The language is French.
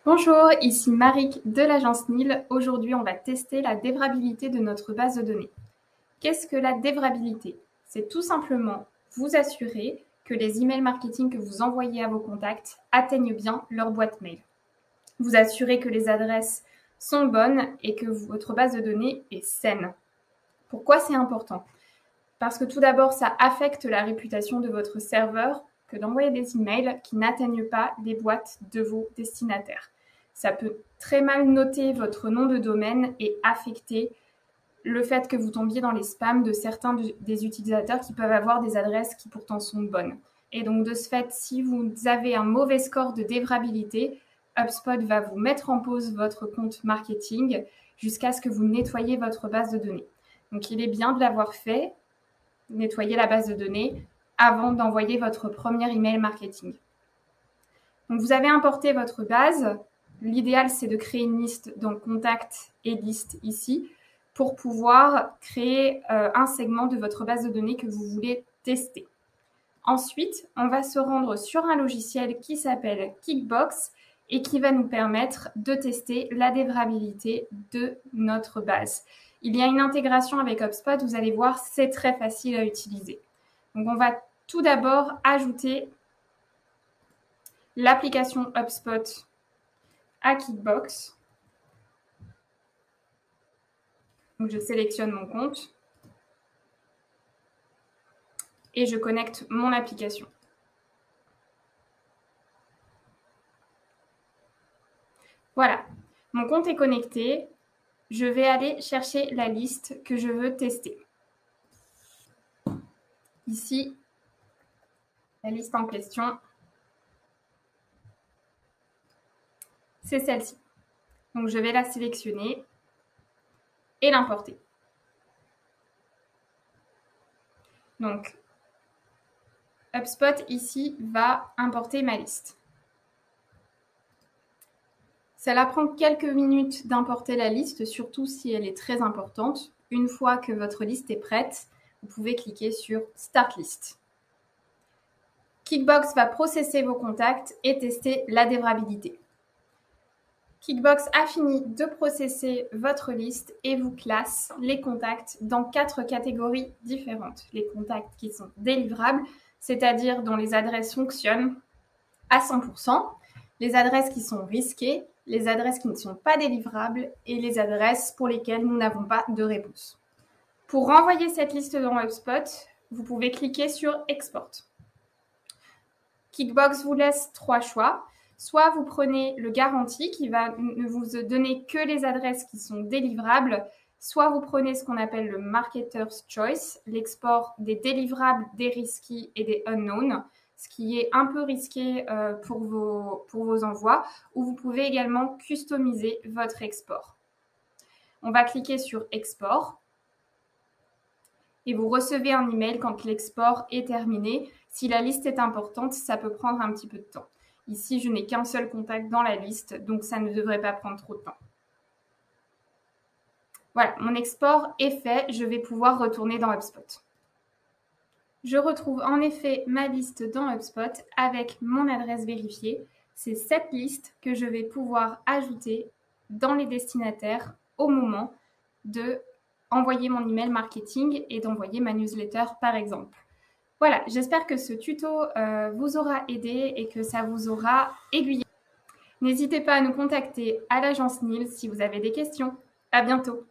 Bonjour, ici Marik de l'agence NIL. Aujourd'hui, on va tester la dévrabilité de notre base de données. Qu'est-ce que la dévrabilité? C'est tout simplement vous assurer que les emails marketing que vous envoyez à vos contacts atteignent bien leur boîte mail. Vous assurer que les adresses sont bonnes et que votre base de données est saine. Pourquoi c'est important? Parce que tout d'abord, ça affecte la réputation de votre serveur que d'envoyer des emails qui n'atteignent pas les boîtes de vos destinataires. Ça peut très mal noter votre nom de domaine et affecter le fait que vous tombiez dans les spams de certains des utilisateurs qui peuvent avoir des adresses qui pourtant sont bonnes. Et donc de ce fait, si vous avez un mauvais score de dévrabilité, HubSpot va vous mettre en pause votre compte marketing jusqu'à ce que vous nettoyiez votre base de données. Donc il est bien de l'avoir fait, nettoyer la base de données avant d'envoyer votre premier email marketing. Donc vous avez importé votre base. L'idéal, c'est de créer une liste dans Contact et Liste ici pour pouvoir créer un segment de votre base de données que vous voulez tester. Ensuite, on va se rendre sur un logiciel qui s'appelle Kickbox et qui va nous permettre de tester la dévrabilité de notre base. Il y a une intégration avec HubSpot, vous allez voir, c'est très facile à utiliser. Donc, on va tout d'abord ajouter l'application HubSpot à Kickbox. Donc, je sélectionne mon compte et je connecte mon application. Voilà, mon compte est connecté. Je vais aller chercher la liste que je veux tester. Ici, la liste en question, c'est celle-ci. Donc, je vais la sélectionner et l'importer. Donc, HubSpot ici va importer ma liste. Cela prend quelques minutes d'importer la liste, surtout si elle est très importante. Une fois que votre liste est prête, vous pouvez cliquer sur Start List. Kickbox va processer vos contacts et tester la dévrabilité. Kickbox a fini de processer votre liste et vous classe les contacts dans 4 catégories différentes. Les contacts qui sont délivrables, c'est-à-dire dont les adresses fonctionnent à 100%, les adresses qui sont risquées, les adresses qui ne sont pas délivrables et les adresses pour lesquelles nous n'avons pas de réponse. Pour renvoyer cette liste dans HubSpot, vous pouvez cliquer sur Export. Kickbox vous laisse 3 choix. Soit vous prenez le garanti qui va ne vous donner que les adresses qui sont délivrables, soit vous prenez ce qu'on appelle le Marketer's Choice, l'export des délivrables, des risqués et des unknowns, ce qui est un peu risqué pour vos envois, ou vous pouvez également customiser votre export. On va cliquer sur Export et vous recevez un email quand l'export est terminé. Si la liste est importante, ça peut prendre un petit peu de temps. Ici, je n'ai qu'un seul contact dans la liste, donc ça ne devrait pas prendre trop de temps. Voilà, mon export est fait, je vais pouvoir retourner dans HubSpot. Je retrouve en effet ma liste dans HubSpot avec mon adresse vérifiée. C'est cette liste que je vais pouvoir ajouter dans les destinataires au moment de envoyer mon email marketing et d'envoyer ma newsletter par exemple. Voilà, j'espère que ce tuto vous aura aidé et que ça vous aura aiguillé. N'hésitez pas à nous contacter à l'agence NIL si vous avez des questions. À bientôt.